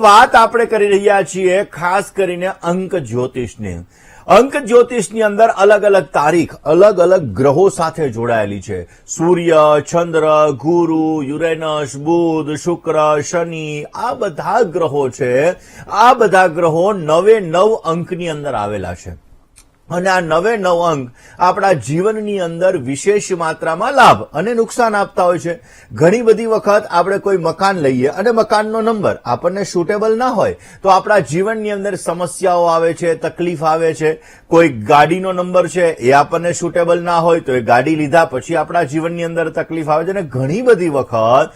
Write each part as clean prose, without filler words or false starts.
વાત આપણે કરી રહ્યા છીએ ખાસ કરીને અંક જ્યોતિષની. અંક જ્યોતિષની અંદર અલગ અલગ તારીખ અલગ અલગ ગ્રહો સાથે જોડાયેલી છે. સૂર્ય, ચંદ્ર, ગુરુ, યુરેનસ, બુધ, શુક્ર, શનિ, આ બધા ગ્રહો છે. આ બધા ગ્રહો 9 અંકની અંદર આવેલા છે અને આ 9 અંક આપણા જીવનની અંદર વિશેષ માત્રામાં લાભ અને નુકસાન આપતા હોય છે. ઘણી બધી વખત આપણે કોઈ મકાન લઈએ અને મકાનનો નંબર આપણને સુટેબલ ના હોય તો આપણા જીવનની અંદર સમસ્યાઓ આવે છે, તકલીફ આવે છે. કોઈ ગાડીનો નંબર છે એ આપણને સુટેબલ ના હોય તો એ ગાડી લીધા પછી આપણા જીવનની અંદર તકલીફ આવે છે. અને ઘણી બધી વખત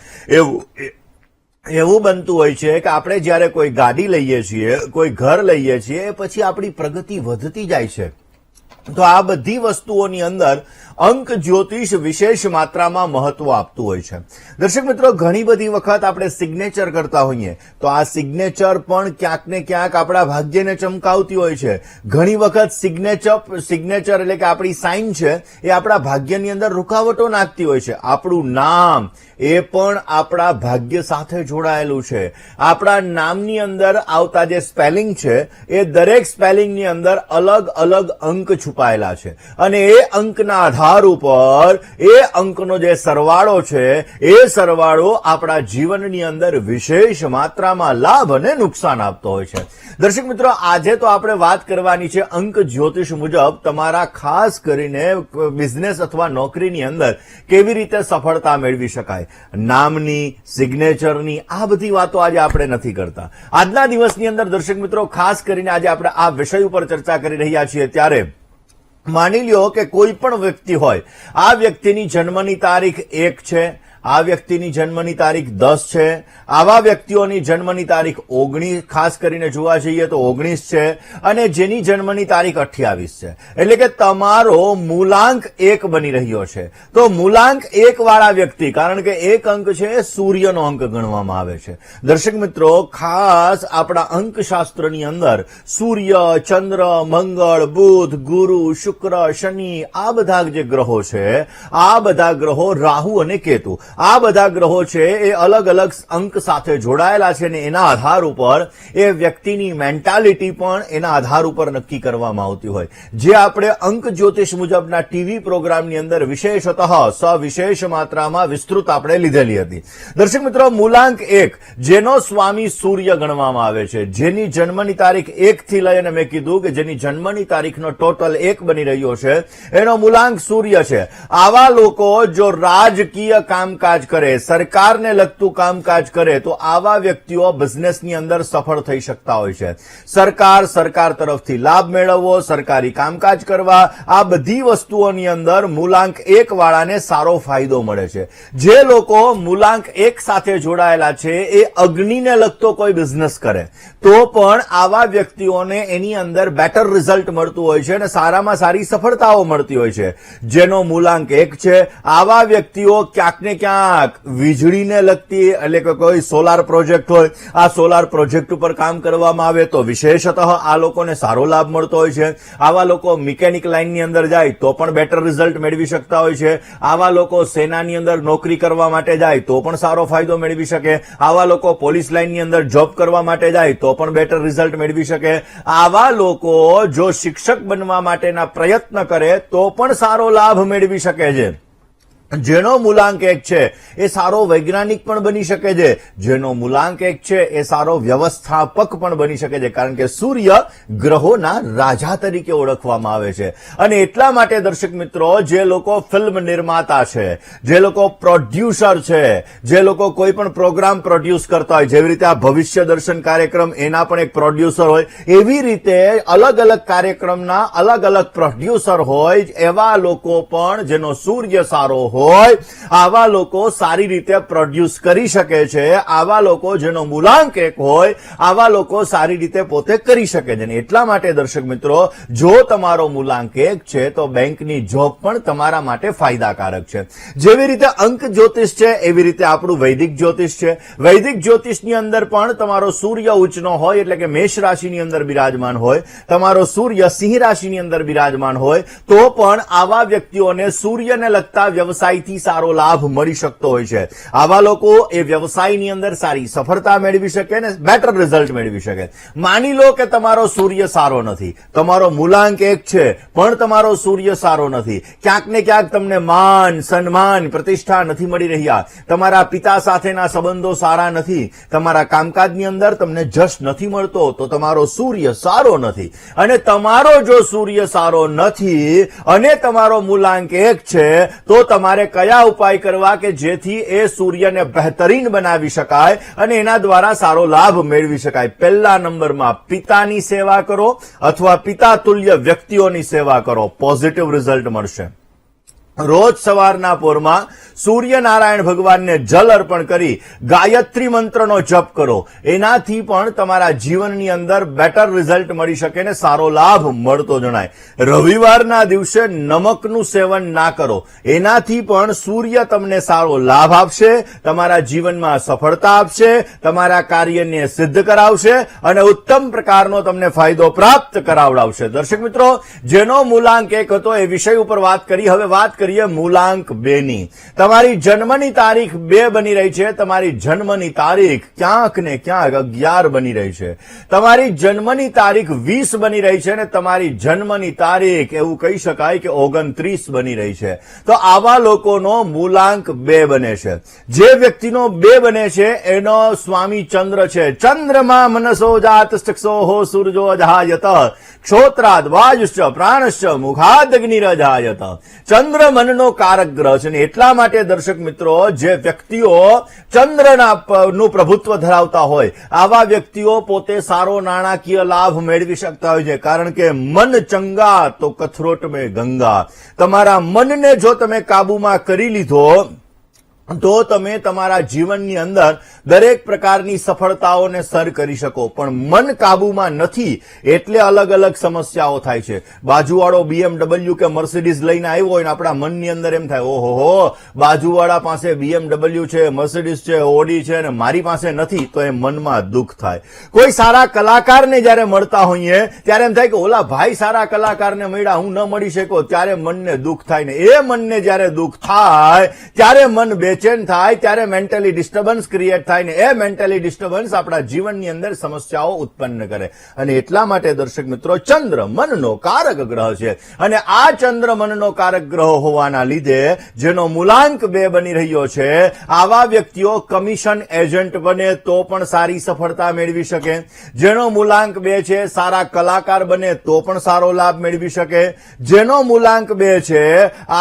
એવું બનતું હોય છે કે આપણે જયારે કોઈ ગાડી લઈએ છીએ, કોઈ ઘર લઈએ છીએ, પછી આપણી પ્રગતિ વધતી જાય છે. તો આ બધી વસ્તુઓની અંદર અંક જ્યોતિષ વિશેષ માત્રામાં મહત્વ આપતું હોય છે. દર્શક મિત્રો, ઘણી બધી વખત આપણે સિગ્નેચર કરતા હોઈએ તો આ સિગ્નેચર પણ ક્યાંક ને ક્યાંક આપણા ભાગ્યને ચમકાવતી હોય છે. ઘણી વખત સિગ્નેચર એટલે કે આપણી સાઇન છે એ આપણા ભાગ્યની અંદર રૂકાવટો નાખતી હોય છે. આપણું નામ એ પણ આપણા ભાગ્ય સાથે જોડાયેલું છે. આપણા નામની અંદર આવતા જે સ્પેલિંગ છે એ દરેક સ્પેલિંગની અંદર અલગ અલગ અંક છુપાયેલા છે અને એ અંકના આધાર ઉપર એ અંકનો જે સરવાળો છે એ સરવાળો આપણા જીવનની અંદર વિશેષ માત્રામાં લાભ અને નુકસાન આપતો હોય છે. દર્શક મિત્રો, આજે તો આપણે વાત કરવાની છે અંક જ્યોતિષ મુજબ તમારા ખાસ કરીને બિઝનેસ અથવા નોકરીની અંદર કેવી રીતે સફળતા મેળવી શકાય. નામની, સિગ્નેચરની આ બધી વાતો આજે આપણે નથી કરતા. આજના દિવસની અંદર દર્શક મિત્રો, ખાસ કરીને આજે આપણે આ વિષય ઉપર ચર્ચા કરી રહ્યા છીએ. ત્યારે માની લ્યો કે કોઈ પણ વ્યક્તિ હોય, આ વ્યક્તિની જન્મની તારીખ 1 છે, આ વ્યક્તિની જન્મની તારીખ 10 છે, આવા વ્યક્તિઓની જન્મની તારીખ 19, ખાસ કરીને જોવા જઈએ તો 19 છે, અને જેની જન્મની તારીખ 28 છે. એટલે કે તમારો મૂલાંક 1 બની રહ્યો છે. તો મૂલાંક 1 વાળા વ્યક્તિ, કારણ કે 1 અંક છે એ સૂર્યનો અંક ગણવામાં આવે છે. દર્શક મિત્રો, ખાસ આપણા અંકશાસ્ત્રની અંદર સૂર્ય, ચંદ્ર, મંગળ, બુધ, ગુરુ, શુક્ર, શનિ, આ બધા જે ગ્રહો છે, આ બધા ગ્રહો, રાહુ અને કેતુ, આ બધા ગ્રહો છે એ અલગ અલગ અંક સાથે જોડાયેલા છે અને એના આધાર ઉપર એ વ્યક્તિની મેન્ટાલિટી પણ એના આધાર ઉપર નક્કી કરવામાં આવતી હોય. જે આપણે અંક જ્યોતિષ મુજબના ટીવી પ્રોગ્રામની અંદર વિશેષતઃ સવિશેષ માત્રામાં વિસ્તૃત આપણે લીધેલી હતી. દર્શક મિત્રો, મૂલાંક 1 જેનો સ્વામી સૂર્ય ગણવામાં આવે છે, જેની જન્મની તારીખ 1 થી લઈને મેં કીધું કે જેની જન્મની તારીખનો ટોટલ 1 બની રહ્યો છે, એનો મૂલાંક સૂર્ય છે. આવા લોકો જો રાજકીય કામકાજ કરે, સરકારને લગતું કામકાજ કરે તો આવા વ્યક્તિઓ બિઝનેસની અંદર સફળ થઈ શકતા હોય છે. સરકાર તરફથી લાભ મેળવવો, સરકારી કામકાજ કરવા, આ બધી વસ્તુઓની અંદર મૂલાંક 1 વાળાને સારો ફાયદો મળે છે. જે લોકો મૂલાંક 1 સાથે જોડાયેલા છે એ અગ્નિને લગતો કોઈ બિઝનેસ કરે તો પણ આવા વ્યક્તિઓને એની અંદર બેટર રિઝલ્ટ મળતું હોય છે અને સારામાં સારી સફળતાઓ મળતી હોય છે. જેનો મૂલાંક 1 છે, આવા વ્યક્તિઓ ક્યાંક ને ક્યાંક વીજળીને લગતી, એટલે કે કોઈ સોલાર પ્રોજેક્ટ હોય, આ સોલાર પ્રોજેક્ટ ઉપર કામ કરવામાં આવે તો વિશેષતઃ આ લોકોને સારો લાભ મળતો હોય છે. આવા લોકો મિકેનિક લાઇનની અંદર જાય તો પણ બેટર રિઝલ્ટ મેળવી શકતા હોય છે. આવા લોકો સેનાની અંદર નોકરી કરવા માટે જાય તો પણ સારો ફાયદો મેળવી શકે. આવા લોકો પોલીસ લાઇનની અંદર જોબ કરવા માટે જાય તો પણ બેટર રિઝલ્ટ મેળવી શકે. આવા લોકો જો શિક્ષક બનવા માટેના પ્રયત્ન કરે તો પણ સારો લાભ મેળવી શકે છે. જેનો મૂલાંક 1 છે એ સારો વૈજ્ઞાનિક પણ બની શકે છે. જેનો મૂલાંક 1 છે એ સારો વ્યવસ્થાપક પણ બની શકે છે, કારણ કે સૂર્ય ગ્રહોના રાજા તરીકે ઓળખવામાં આવે છે. અને એટલા માટે દર્શક મિત્રો, જે લોકો ફિલ્મ નિર્માતા છે, જે લોકો પ્રોડ્યુસર છે, જે લોકો કોઈ પણ પ્રોગ્રામ પ્રોડ્યુસ કરતા હોય, જેવી રીતે આ ભવિષ્ય દર્શન કાર્યક્રમ એના પણ એક પ્રોડ્યુસર હોય, એવી રીતે અલગ અલગ કાર્યક્રમના અલગ અલગ પ્રોડ્યુસર હોય, એવા લોકો પણ જેનો સૂર્ય સારો હોય, આવા લોકો સારી રીતે પ્રોડ્યુસ કરી શકે છે. આવા લોકો જેનો મૂલાંક 1 હોય, આવા લોકો સારી રીતે પોતે કરી શકે છે. એટલા માટે દર્શક મિત્રો, જો તમારો મૂલાંક 1 છે તો બેંકની જોબ પણ તમારા માટે ફાયદાકારક છે. જેવી રીતે અંક જ્યોતિષ છે એવી રીતે આપણું વૈદિક જ્યોતિષ છે. વૈદિક જ્યોતિષની અંદર પણ તમારો સૂર્ય ઉચ્ચનો હોય, એટલે કે મેષ રાશિની અંદર બિરાજમાન હોય, તમારો સૂર્ય સિંહ રાશિની અંદર બિરાજમાન હોય તો પણ આવા વ્યક્તિઓને સૂર્યને લગતા વ્યવસાય વ્યવસાયથી સારો લાભ મળી શકતો હોય છે. આવા લોકો એ વ્યવસાયની અંદર સારી સફળતા મેળવી શકે ને બેટર રિઝલ્ટ મેળવી શકે. માની લો કે તમારો સૂર્ય સારો નથી, તમારો મૂલાંક 1 છે, પણ તમારો સૂર્ય સારો નથી. ક્યાંક ને ક્યાંક તમને માન, સન્માન, પ્રતિષ્ઠા નથી મળી રહ્યા. તમારા પિતા સાથેના સંબંધો સારા નથી. તમારા કામકાજની અંદર તમને જશ નથી મળતો, તો તમારો સૂર્ય સારો નથી. અને તમારો જો સૂર્ય સારો નથી અને તમારો મૂલાંક 1 છે, તો તમારે કયા ઉપાય કરવા કે જેથી એ સૂર્યને બહેતરીન બનાવી શકાય અને એના દ્વારા સારો લાભ મેળવી શકાય? પહેલા નંબરમાં પિતાની સેવા કરો અથવા પિતા તુલ્ય વ્યક્તિઓની સેવા કરો, પોઝિટિવ રિઝલ્ટ મળશે. રોજ સવારના પોરમાં સૂર્યનારાયણ ભગવાનને જલ અર્પણ કરી ગાયત્રી મંત્રનો જપ કરો. એનાથી પણ તમારા જીવનની અંદર બેટર રિઝલ્ટ મળી શકે ને સારો લાભ મળતો જણાય. રવિવારના દિવસે નમકનું સેવન ના કરો, એનાથી પણ સૂર્ય તમને સારો લાભ આપશે, તમારા જીવનમાં સફળતા આપશે, તમારા કાર્યને સિદ્ધ કરાવશે અને ઉત્તમ પ્રકારનો તમને ફાયદો પ્રાપ્ત કરાવડાવશે. દર્શક મિત્રો, જેનો મૂલાંક 1 હતો એ વિષય ઉપર વાત કરી. હવે વાત કરીએ મૂલાંક 2 ની. તમારી જન્મની તારીખ 2 બની રહી છે, તમારી જન્મની તારીખ ક્યાંક ને ક્યાંક 11 બની રહી છે, તમારી જન્મની તારીખ 20 બની રહી છે અને તમારી જન્મની તારીખ એવું કહી શકાય કે 29 બની રહી છે. તો આવા લોકોનો મૂલાંક 2 બને છે. જે વ્યક્તિનો 2 બને છે એનો સ્વામી ચંદ્ર છે. ચંદ્રમા મનસો જાત ચક્ષોઃ સૂર્યો જહાયત ક્ષોત્રાદ વાયુશ્ચ પ્રાણશ્ચ મુખાદગ્નિરજાયત. ચંદ્ર મનનો કારક ગ્રહ છે. એટલા માટે દર્શક મિત્રો, જે વ્યક્તિઓ ચંદ્રનું પ્રભુત્વ ધરાવતા હોય આવા વ્યક્તિઓ પોતે સારો નાણાકીય લાભ મેળવી શકતા હોય છે. કારણ કે મન ચંગા તો કથરોટ મેં ગંગા. તમારા મનને જો તમે કાબુમાં કરી લીધો તો તમે તમારા જીવનની અંદર દરેક પ્રકારની સફળતાઓને સર કરી શકો. પણ મન કાબુમાં નથી એટલે અલગ અલગ સમસ્યાઓ થાય છે. બાજુવાળો BMW કે મર્સિડીઝ લઈને આવ્યો હોય ને આપણા મનની અંદર એમ થાય, ઓહો, બાજુવાળા પાસે BMW છે, મર્સિડીઝ છે, ઓડી છે અને મારી પાસે નથી, તો એ મનમાં દુઃખ થાય. કોઈ સારા કલાકારને જયારે મળતા હોઈએ ત્યારે એમ થાય કે ઓલા ભાઈ સારા કલાકારને મળ્યા, હું ન મળી શક્યો, ત્યારે મનને દુઃખ થાય ને એ મનને જયારે દુઃખ થાય ત્યારે મન બેચેન થાય, ત્યારે મેન્ટલી ડિસ્ટર્બન્સ ક્રિએટ થાય ને એ મેન્ટલી ડિસ્ટર્બન્સ આપણા જીવનની અંદર સમસ્યાઓ ઉત્પન્ન કરે. અને એટલા માટે દર્શક મિત્રો, ચંદ્ર મનનો કારક ગ્રહ છે અને આ ચંદ્ર મનનો કારક ગ્રહ હોવાના લીધે જેનો મૂલાંક 2 બની રહ્યો છે, આવા વ્યક્તિઓ કમિશન એજન્ટ બને તો પણ સારી સફળતા મેળવી શકે. જેનો મૂલાંક 2 છે સારા કલાકાર બને તો પણ સારો લાભ મેળવી શકે. જેનો મૂલાંક 2 છે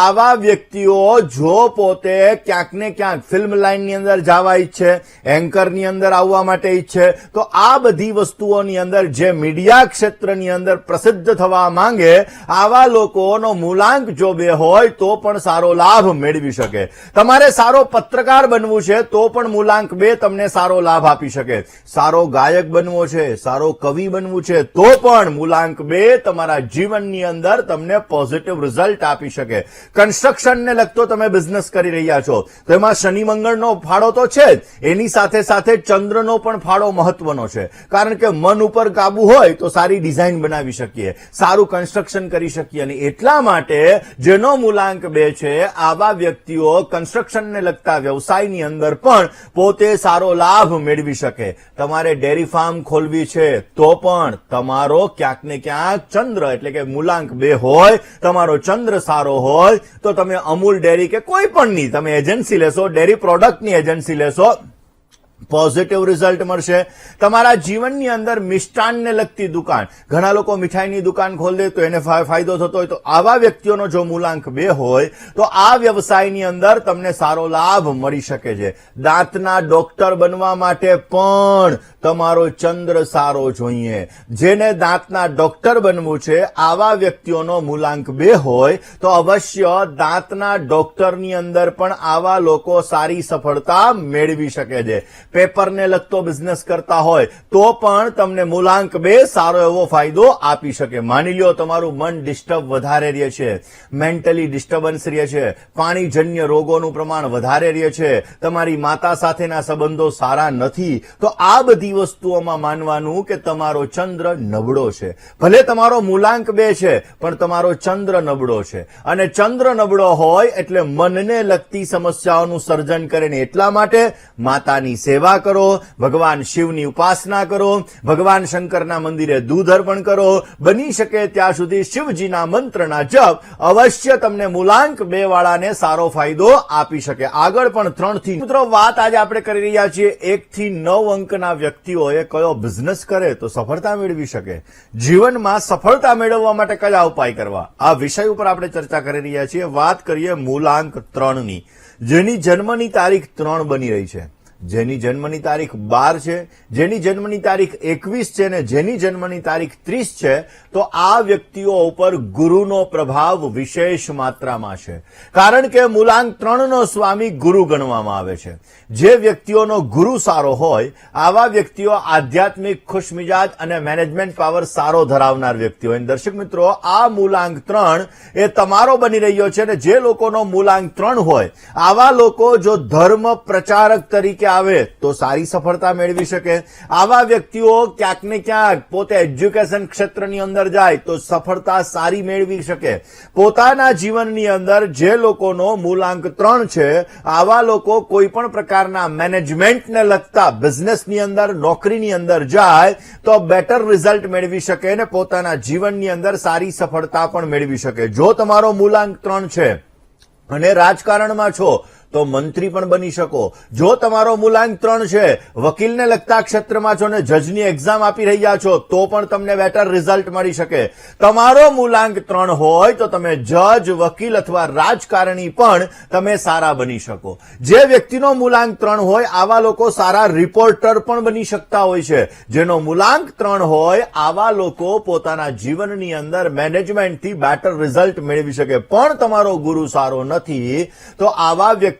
આવા વ્યક્તિઓ જો પોતે ક્યાંક ને ક્યાંક ફિલ્મ લાઈનની અંદર જવા ઈચ્છે, એન્કરની અંદર આવવા માટે ઈચ્છે, તો આ બધી વસ્તુઓની અંદર જે મીડિયા ક્ષેત્રની અંદર પ્રસિદ્ધ થવા માંગે, આવા લોકોનો મૂલાંક જો 2 હોય તો પણ સારો લાભ મેળવી શકે. તમારે સારો પત્રકાર બનવું છે તો પણ મૂલાંક 2 તમને સારો લાભ આપી શકે. સારો ગાયક બનવો છે, સારો કવિ બનવું છે તો પણ મૂલાંક 2 તમારા જીવનની અંદર તમને પોઝિટિવ રિઝલ્ટ આપી શકે. કન્સ્ટ્રક્શનને લગતો તમે બિઝનેસ કરી રહ્યા છો તો એમાં શનિ મંગળનો ફાળો તો છે જ, એની સાથે સાથે ચંદ્રનો પણ ફાળો મહત્વનો છે. કારણ કે મન ઉપર કાબુ હોય તો સારી ડિઝાઇન બનાવી શકીએ, સારું કન્સ્ટ્રક્શન કરી શકીએ. અને એટલા માટે જેનો મૂલાંક 2 છે આવા વ્યક્તિઓ કન્સ્ટ્રક્શનને લગતા વ્યવસાયની અંદર પણ પોતે સારો લાભ મેળવી શકે. તમારે ડેરી ફાર્મ ખોલવી છે તો પણ તમારો ક્યાંક ને ક્યાંક ચંદ્ર એટલે કે મૂલાંક 2 હોય, તમારો ચંદ્ર સારો હોય તો તમે અમૂલ ડેરી કે કોઈ પણની તમે એજન્સી લેશો, ડેરી પ્રોડક્ટની એજન્સી લેશો, પોઝિટિવ રિઝલ્ટ મળશે. તમારા જીવનની અંદર મિષ્ટાનને લગતી દુકાન, ઘણા લોકો મીઠાઈની દુકાન ખોલી દે તો એને ફાયદો થતો હોય, તો આવા વ્યક્તિઓનો જો મૂલાંક 2 હોય તો આ વ્યવસાયની અંદર તમને સારો લાભ મળી શકે છે. દાંતના ડોક્ટર બનવા માટે પણ તમારો ચંદ્ર સારો જોઈએ. જેને દાંતના ડોક્ટર બનવું છે આવા વ્યક્તિઓનો મૂલાંક 2 હોય તો અવશ્ય દાંતના ડોક્ટરની અંદર પણ આવા લોકો સારી સફળતા મેળવી શકે છે. પેપરને લગતો બિઝનેસ કરતા હોય તો પણ તમને મૂલાંક 2 સારો એવો ફાયદો આપી શકે. માની લ્યો તમારું મન ડિસ્ટર્બ વધારે રહે છે, મેન્ટલી ડિસ્ટર્બન્સ રહે છે, પાણીજન્ય રોગોનું પ્રમાણ વધારે રહે છે, તમારી માતા સાથેના સંબંધો સારા નથી, તો આ બધી વસ્તુઓમાં માનવાનું કે તમારો ચંદ્ર નબળો છે. ભલે તમારો મૂલાંક 2 છે પણ તમારો ચંદ્ર નબળો છે, અને ચંદ્ર નબળો હોય એટલે મનને લગતી સમસ્યાઓનું સર્જન કરે ને એટલા માટે માતાની સેવા કરો, ભગવાન શિવની ઉપાસના કરો, ભગવાન શંકરના મંદિરે દૂધ અર્પણ કરો, બની શકે ત્યાં સુધી શિવજીના મંત્રના જપ અવશ્ય તમને મૂલાંક 2 વાળાને સારો ફાયદો આપી શકે. આગળ પણ 3 થી મિત્રો વાત આજે આપણે કરી રહ્યા છીએ 1 થી 9 અંકના વ્યક્તિઓએ કયો બિઝનેસ કરે તો સફળતા મેળવી શકે, જીવનમાં સફળતા મેળવવા માટે કયા ઉપાય કરવા, આ વિષય ઉપર આપણે ચર્ચા કરી રહ્યા છીએ. વાત કરીએ મૂલાંક 3 ની, જેની જન્મની તારીખ 3 બની રહી છે, જેની જન્મની તારીખ 12 છે, જેની જન્મની તારીખ 21 છે અને જેની જન્મની તારીખ 30 છે, તો આ વ્યક્તિઓ ઉપર ગુરુનો પ્રભાવ વિશેષ માત્રામાં છે. કારણ કે મૂલાંક 3 નો સ્વામી ગુરુ ગણવામાં આવે છે. જે વ્યક્તિઓનો ગુરુ સારો હોય આવા વ્યક્તિઓ આધ્યાત્મિક, ખુશમિજાજ અને મેનેજમેન્ટ પાવર સારો ધરાવનાર વ્યક્તિઓ હોય. દર્શક મિત્રો, આ મૂલાંક 3 એ તમારો બની રહ્યો છે, અને જે લોકોનો મૂલાંક 3 હોય આવા લોકો જો ધર્મ પ્રચારક તરીકે આવે તો સારી સફળતા મેળવી શકે. આવા વ્યક્તિઓ ક્યાંક ને ક્યાંક પોતે એજ્યુકેશન ક્ષેત્રની અંદર જાય તો સફળતા સારી મેળવી શકે. પોતાના જીવનની અંદર જે લોકોનો મૂલાંક 3 છે આવા લોકો કોઈ પણ પ્રકારના મેનેજમેન્ટને લગતા બિઝનેસની અંદર, નોકરીની અંદર જાય તો બેટર રિઝલ્ટ મેળવી શકે અને પોતાના જીવનની અંદર સારી સફળતા પણ મેળવી શકે. જો તમારો મૂલાંક 3 છે અને રાજકારણમાં છો તો મંત્રી પણ બની શકો. જો તમારો મૂલાંક 3 છે, વકીલને લગતા ક્ષેત્રમાં છો અને જજની એક્ઝામ આપી રહ્યા છો તો પણ તમને બેટર રિઝલ્ટ મળી શકે. તમારો મૂલાંક 3 હોય તો તમે જજ, વકીલ અથવા રાજકારણી પણ તમે સારા બની શકો. જે વ્યક્તિનો મૂલાંક 3 હોય આવા લોકો સારા રિપોર્ટર પણ બની શકતા હોય છે. જેનો મૂલાંક 3 હોય આવા લોકો પોતાના જીવનની અંદર મેનેજમેન્ટથી બેટર રિઝલ્ટ મેળવી શકે. પણ તમારો ગુરુ સારો નથી તો આવા વ્યક્તિઓના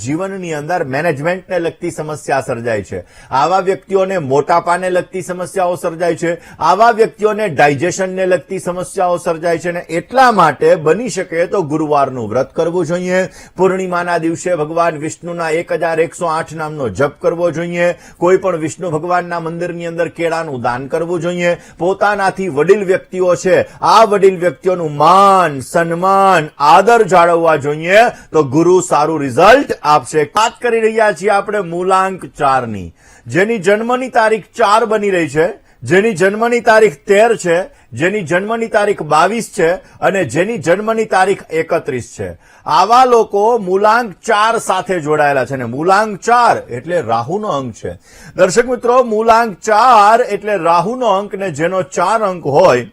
જીવનની અંદર મેનેજમેન્ટને લગતી સમસ્યા સર્જાય છે. આવા વ્યક્તિઓને મોટાપાને લગતી સમસ્યાઓ સર્જાય છે. આવા વ્યક્તિઓને ડાયજેશનને લગતી સમસ્યાઓ સર્જાય છે. અને એટલા માટે બની શકે તો ગુરુવારનું વ્રત કરવું જોઈએ. પૂર્ણિમાના દિવસે ભગવાન વિષ્ણુના 1108 નામનો જપ કરવો જોઈએ. કોઈ પણ વિષ્ણુ ભગવાનના મંદિરની અંદર કેળાનું દાન કરવું જોઈએ. પોતાનાથી વડીલ વ્યક્તિઓ છે આ વડીલ વ્યક્તિઓનું માન, સન્માન, આદર જાળવવા જોઈએ તો ગુરુ સારું રિઝલ્ટ આપશે. વાત કરી રહ્યા છીએ આપણે મૂલાંક 4 ની, જેની જન્મની તારીખ 4 બની રહી છે, જેની જન્મની તારીખ 13 છે, જેની જન્મની તારીખ 22 છે અને જેની જન્મની તારીખ 31 છે. આવા લોકો મૂલાંક 4 સાથે જોડાયેલા છે. અને મૂલાંક 4 એટલે રાહુનો અંક છે. દર્શક મિત્રો, મૂલાંક 4 એટલે રાહુનો અંક, ને જેનો 4 અંક હોય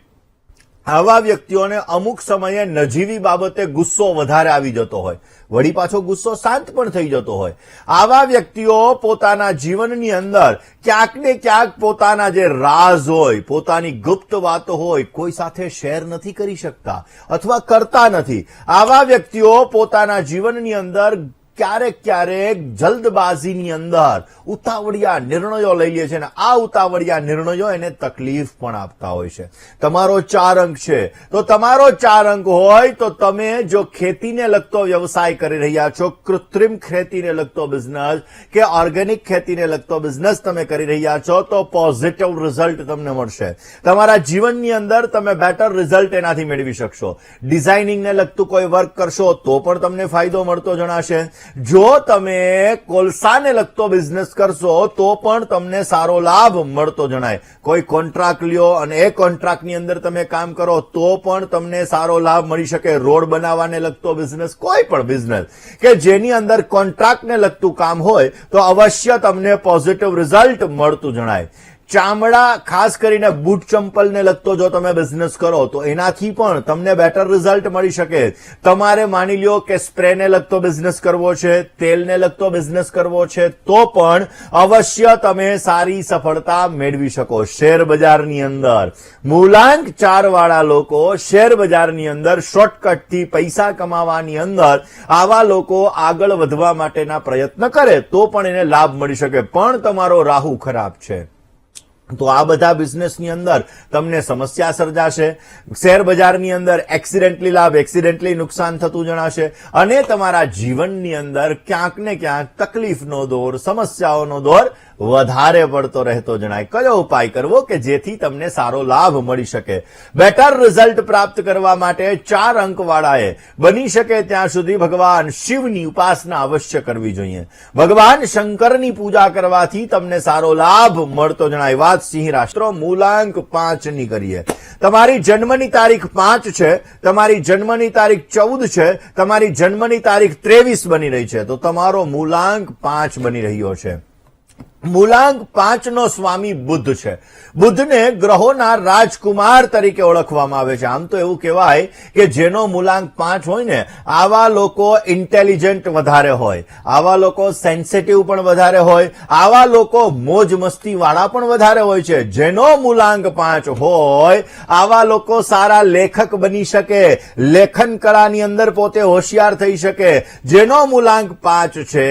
આવા વ્યક્તિઓને અમુક સમયે નજીવી બાબતે ગુસ્સો વધારે આવી જતો હોય, વળી પાછો ગુસ્સો શાંત પણ થઈ જતો હોય. આવા વ્યક્તિઓ પોતાના જીવનની અંદર ક્યાંક ને ક્યાંક પોતાના જે રાઝ હોય, પોતાની ગુપ્ત વાતો હોય, કોઈ સાથે શેર નથી કરી શકતા અથવા કરતા નથી. આવા વ્યક્તિઓ પોતાના જીવનની અંદર ક્યારેક ક્યારેક જલ્દબાજીની અંદર ઉતાવળિયા નિર્ણયો લઈ લે છે અને આ ઉતાવળિયા નિર્ણયો એને તકલીફ પણ આપતા હોય છે. તમારો 4 અંક છે તો તમારો 4 અંક હોય તો તમે જો ખેતીને લગતો વ્યવસાય કરી રહ્યા છો, કૃત્રિમ ખેતીને લગતો બિઝનેસ કે ઓર્ગેનિક ખેતીને લગતો બિઝનેસ તમે કરી રહ્યા છો તો પોઝિટિવ રિઝલ્ટ તમને મળશે. તમારા જીવનની અંદર તમે બેટર રિઝલ્ટ એનાથી મેળવી શકશો. ડિઝાઇનિંગને લગતું કોઈ વર્ક કરશો તો પણ તમને ફાયદો મળતો જણાશે. જો તમે કોલસાને લગતો બિઝનેસ કરશો તો પણ તમને સારો લાભ મળતો જણાય. કોઈ કોન્ટ્રાક્ટ લ્યો અને એ કોન્ટ્રાક્ટની અંદર તમે કામ કરો તો પણ તમને સારો લાભ મળી શકે. રોડ બનાવવાને લગતો બિઝનેસ, કોઈ પણ બિઝનેસ કે જેની અંદર કોન્ટ્રાક્ટને લગતું કામ હોય તો અવશ્ય તમને પોઝિટિવ રિઝલ્ટ મળતું જણાય. ચામડા, ખાસ કરીને બૂટ ચંપલને લગતો જો તમે બિઝનેસ કરો તો એનાથી પણ તમને બેટર રિઝલ્ટ મળી શકે. તમારે માની લ્યો કે સ્પ્રેને લગતો બિઝનેસ કરવો છે, તેલને લગતો બિઝનેસ કરવો છે, તો પણ અવશ્ય તમે સારી સફળતા મેળવી શકો. શેર બજારની અંદર મૂલાંક 4 વાળા લોકો શેર બજારની અંદર શોર્ટકટથી પૈસા કમાવાની અંદર આવા લોકો આગળ વધવા માટેના પ્રયત્ન કરે તો પણ એને લાભ મળી શકે. પણ તમારો રાહુ ખરાબ છે તો આ બધા બિઝનેસની અંદર તમને સમસ્યા સર્જાશે. શેર બજારની અંદર એક્સિડેન્ટલી લાભ, એક્સિડેન્ટલી નુકસાન થતું જણાશે અને તમારા જીવનની અંદર ક્યાંક ને ક્યાંક તકલીફનો દોર, સમસ્યાઓનો દોર વધારે પડતો રહેતો જણાય. કયો ઉપાય કરવો કે જેથી તમને સારો લાભ મળી શકે? બેટર રિઝલ્ટ પ્રાપ્ત કરવા માટે 4 અંક વાળાએ બની શકે ત્યાં સુધી ભગવાન શિવની ઉપાસના અવશ્ય કરવી જોઈએ. ભગવાન શંકરની પૂજા કરવાથી તમને સારો લાભ મળતો જણાય. વાત સિંહ રાશિ મૂલાંક 5 ની કરીએ. તમારી જન્મની તારીખ 5 છે, તમારી જન્મની તારીખ 14 છે, તમારી જન્મની તારીખ 23 બની રહી છે તો તમારો મૂલાંક 5 બની રહ્યો છે. મૂલાંક 5 નો સ્વામી બુદ્ધ છે. બુદ્ધને ગ્રહોના રાજકુમાર તરીકે ઓળખવામાં આવે છે. આમ તો એવું કહેવાય કે જેનો મૂલાંક 5 હોય ને આવા લોકો ઇન્ટેલિજન્ટ વધારે હોય, આવા લોકો સેન્સિટિવ પણ વધારે હોય, આવા લોકો મોજ મસ્તી વાળા પણ વધારે હોય છે. જેનો મૂલાંક 5 હોય આવા લોકો સારા લેખક બની શકે, લેખન કળાની અંદર પોતે હોશિયાર થઈ શકે. જેનો મૂલાંક 5 છે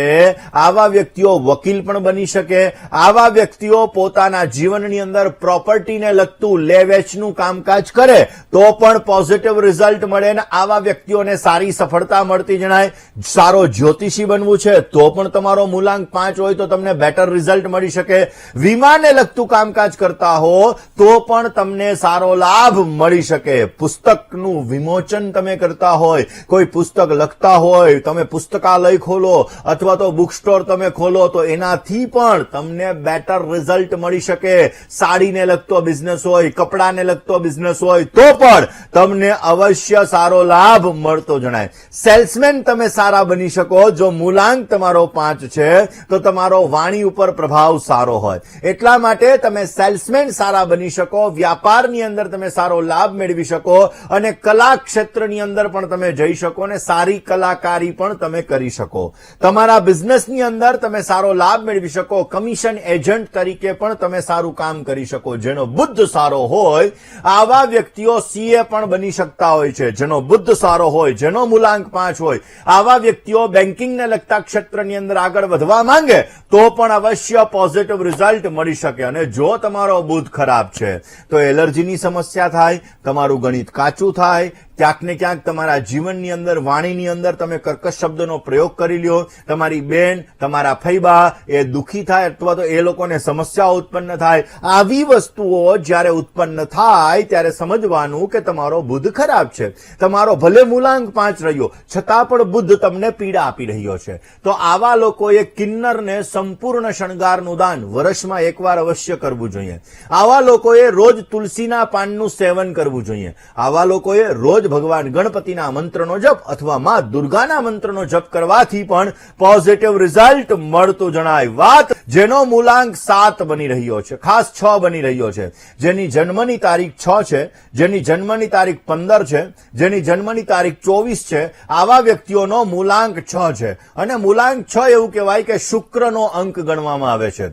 આવા વ્યક્તિઓ વકીલ પણ બની શકે. આવા વ્યક્તિઓ પોતાના જીવનની અંદર પ્રોપર્ટીને લગતું લે વેચનું કામકાજ કરે તો પણ પોઝિટિવ રિઝલ્ટ મળે ને આવા વ્યક્તિઓને સારી સફળતા મળતી જણાય. સારો જ્યોતિષી બનવું છે તો પણ તમારો મૂલાંક 5 હોય તો તમને બેટર રિઝલ્ટ મળી શકે. વીમાને લગતું કામકાજ કરતા હો તો પણ તમને સારો લાભ મળી શકે. પુસ્તકનું વિમોચન તમે કરતા હોય, કોઈ પુસ્તક લખતા હોય, તમે પુસ્તકાલય ખોલો અથવા તો બુક સ્ટોર તમે ખોલો તો એનાથી પણ તમને બેટર રિઝલ્ટ મળી શકે. સાડીને લગતો બિઝનેસ હોય, કપડાને લગતો બિઝનેસ હોય તો પણ તમને અવશ્ય સારો લાભ મળતો જણાય. સેલ્સમેન તમે સારા બની શકો જો મૂલાંક તમારો 5 છે તો તમારો વાણી ઉપર પ્રભાવ સારો હોય. એટલા માટે તમે સેલ્સમેન સારા બની શકો, વ્યાપારની અંદર તમે સારો લાભ મેળવી શકો અને કલા ક્ષેત્રની અંદર પણ તમે જઈ શકો અને સારી કલાકારી પણ તમે કરી શકો. તમારા બિઝનેસની અંદર તમે સારો લાભ મેળવી શકો. કમિશન એજન્ટ તરીકે પણ તમે સારું કામ કરી શકો. જેનો બુદ્ધ સારો હોય આવા વ્યક્તિઓ સીએ પણ બની શકતા હોય છે. જેનો બુદ્ધ સારો હોય, જેનો મૂલાંક 5 હોય આવા વ્યક્તિઓ બેન્કિંગને લગતા ક્ષેત્રની અંદર આગળ વધવા માંગે તો પણ અવશ્ય પોઝિટિવ રિઝલ્ટ મળી શકે. અને જો તમારો બુદ્ધ ખરાબ છે તો એલર્જીની સમસ્યા થાય, તમારું ગણિત કાચું થાય, ક્યાંક ને ક્યાંક તમારા જીવનની અંદર, વાણીની અંદર તમે કર્કશ શબ્દનો પ્રયોગ કરી લ્યો, તમારી બેન, તમારા ફૈબા એ દુખી થાય અથવા તો એ લોકોને સમસ્યાઓ ઉત્પન્ન થાય. આવી વસ્તુઓ જ્યારે ઉત્પન્ન થાય ત્યારે સમજવાનું કે તમારો બુદ્ધ ખરાબ છે. તમારો ભલે મૂલાંક 5 રહ્યો છતાં પણ બુદ્ધ તમને પીડા આપી રહ્યો છે. તો આવા લોકોએ કિન્નરને સંપૂર્ણ શણગારનું દાન વર્ષમાં એકવાર અવશ્ય કરવું જોઈએ. આવા લોકોએ રોજ તુલસીના પાનનું સેવન કરવું જોઈએ. આવા લોકોએ રોજ ભગવાન ગણપતિના મંત્રનો જપ અથવા માં દુર્ગાના મંત્રનો જપ કરવાથી પણ પોઝિટિવ રિઝલ્ટ મળતું જણાય. વાત જેનો મૂલાંક 7 બની રહ્યો છે, ખાસ 6 બની રહ્યો છે, જેની જન્મની તારીખ 6 છે, જેની જન્મની તારીખ 15 છે, જેની જન્મની તારીખ 24 છે, આવા વ્યક્તિઓનો મૂલાંક 6 છે. અને મૂલાંક 6 એવું કહેવાય કે શુક્રનો અંક ગણવામાં આવે છે.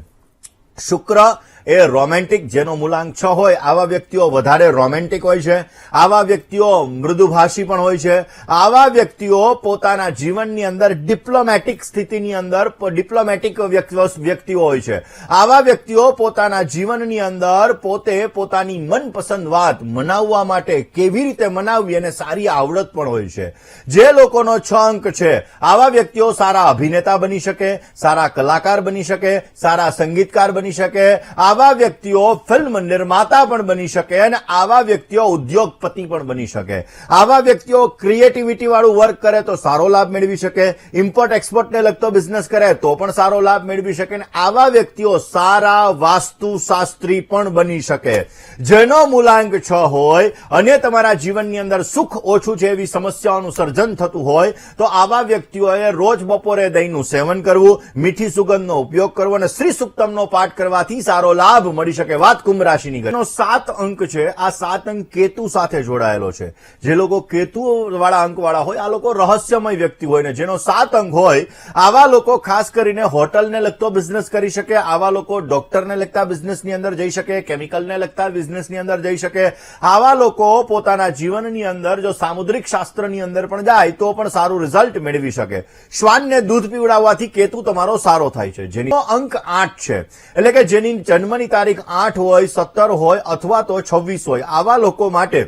શુક્ર એ રોમેન્ટિક, જેનો મૂલાંક 6 હોય આવા વ્યક્તિઓ વધારે રોમેન્ટિક હોય છે. આવા વ્યક્તિઓ મૃદુભાષી પણ હોય છે. આવા વ્યક્તિઓ પોતાના જીવનની અંદર ડિપ્લોમેટિક સ્થિતિની અંદર ડિપ્લોમેટિક વ્યક્તિઓ હોય છે. આવા વ્યક્તિઓ પોતાના જીવનની અંદર પોતે પોતાની મનપસંદ વાત મનાવવા માટે કેવી રીતે મનાવવી અને સારી આવડત પણ હોય છે. જે લોકોનો 6 અંક છે આવા વ્યક્તિઓ સારા અભિનેતા બની શકે, સારા કલાકાર બની શકે, સારા સંગીતકાર બની શકે. આવા વ્યક્તિઓ ફિલ્મ નિર્માતા પણ બની શકે અને આવા વ્યક્તિઓ ઉદ્યોગપતિ પણ બની શકે. આવા વ્યક્તિઓ ક્રિએટિવિટી વાળું વર્ક કરે તો સારો લાભ મેળવી શકે. ઇમ્પોર્ટ એક્સપોર્ટને લગતો બિઝનેસ કરે તો પણ સારો લાભ મેળવી શકે. અને આવા વ્યક્તિઓ સારા વાસ્તુશાસ્ત્રી પણ બની શકે. જેનો મૂલાંક 6 હોય અને તમારા જીવનની અંદર સુખ ઓછું છે એવી સમસ્યાઓનું સર્જન થતું હોય તો આવા વ્યક્તિઓએ રોજ બપોરે દહીંનું સેવન કરવું, મીઠી સુગંધનો ઉપયોગ કરવો અને શ્રી સુક્તમનો પાઠ કરવાથી સારો લાભ મળી શકે. વાત કુંભ રાશિની કરી. 7 અંક છે, આ 7 અંક કેતુ સાથે જોડાયેલો છે. જે લોકો કેતુ વાળા અંક વાળા હોય, આ લોકો રહસ્યમય વ્યક્તિ હોય ને જેનો 7 અંક હોય, આવા લોકો ખાસ કરીને હોટલને લગતો બિઝનેસ કરી શકે, આવા લોકો ડોક્ટરને લગતા બિઝનેસની અંદર જઈ શકે, કેમિકલને લગતા બિઝનેસની અંદર જઈ શકે. આવા લોકો પોતાના જીવનની અંદર જો સામુદ્રિક શાસ્ત્રની અંદર પણ જાય તો પણ સારું રિઝલ્ટ મેળવી શકે. શ્વાનને દૂધ પીવડાવવાથી કેતુ તમારો સારો થાય છે. જેની અંક 8 છે, એટલે કે જેની જન્મની તારીખ 8 હોય, 17 હોય અથવા તો 26 હોય, આવા લોકો માટે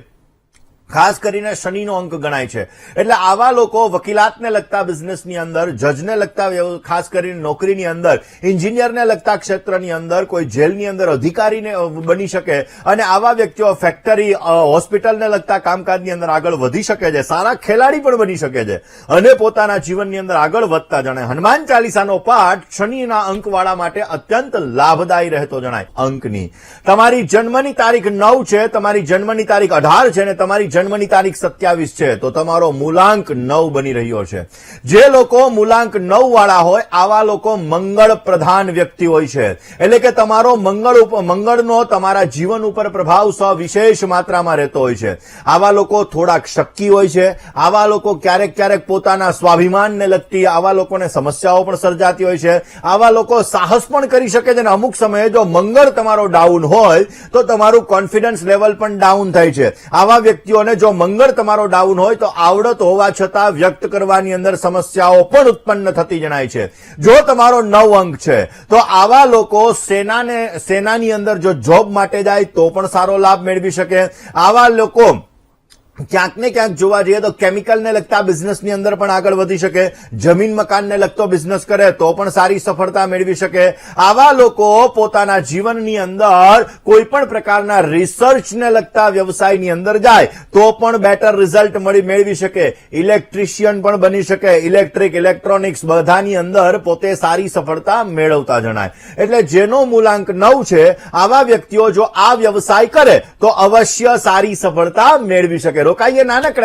ખાસ કરીને શનિનો અંક ગણાય છે. એટલે આવા લોકો વકીલાતને લગતા બિઝનેસની અંદર, જજને લગતા, ખાસ કરીને નોકરીની અંદર, એન્જિનિયરને લગતા ક્ષેત્રની અંદર, કોઈ જેલની અંદર અધિકારીને બની શકે અને આવા વ્યક્તિઓ ફેક્ટરી, હોસ્પિટલને લગતા કામકાજની અંદર આગળ વધી શકે છે. સારા ખેલાડી પણ બની શકે છે અને પોતાના જીવનની અંદર આગળ વધતા જણાય. હનુમાન ચાલીસાનો પાઠ શનિના અંકવાળા માટે અત્યંત લાભદાયી રહેતો જણાય. અંકની તમારી જન્મની તારીખ 9 છે, તમારી જન્મની તારીખ 18 છે અને તમારી જન્મની તારીખ 27 છે, તો તમારો મૂલાંક 9 બની રહ્યો છે. જે લોકો મૂલાંક 9 વાળા હોય, આવા લોકો મંગળ પ્રધાન વ્યક્તિ હોય છે. એટલે કે તમારો મંગળનો તમારા જીવન ઉપર પ્રભાવ વિશેષ માત્રામાં રહેતો હોય છે. આવા લોકો થોડાક શક્કી હોય છે. આવા લોકો ક્યારેક ક્યારેક પોતાના સ્વાભિમાનને લગતી આવા લોકોને સમસ્યાઓ પણ સર્જાતી હોય છે. આવા લોકો સાહસ પણ કરી શકે છે અને અમુક સમયે જો મંગળ તમારો ડાઉન હોય તો તમારું કોન્ફિડન્સ લેવલ પણ ડાઉન થાય છે. આવા વ્યક્તિઓને જો મંગળ તમારો ડાઉન હોય તો આવડત હોવા છતાં વ્યક્ત કરવાની અંદર સમસ્યાઓ પણ ઉત્પન્ન થતી જણાય છે. જો તમારો 9 અંક છે તો આવા લોકો સેનાની અંદર જો જોબ માટે જાય તો પણ સારો લાભ મેળવી શકે. આવા લોકો ક્યાંક ને ક્યાંક જોવા જઈએ તો કેમિકલને લગતા બિઝનેસની અંદર પણ આગળ વધી શકે. જમીન મકાનને લગતો બિઝનેસ કરે તો પણ સારી સફળતા મેળવી શકે. આવા લોકો પોતાના જીવનની અંદર કોઈ પણ પ્રકારના રિસર્ચને લગતા વ્યવસાયની અંદર જાય તો પણ બેટર રિઝલ્ટ મેળવી શકે. ઇલેક્ટ્રિશિયન પણ બની શકે. ઇલેક્ટ્રિક, ઇલેક્ટ્રોનિક્સ બધાની અંદર પોતે સારી સફળતા મેળવતા જણાય. એટલે જેનો મૂલાંક 9 છે, આવા વ્યક્તિઓ જો આ વ્યવસાય કરે તો અવશ્ય સારી સફળતા મેળવી શકે. રોકાઈએ નાનકડા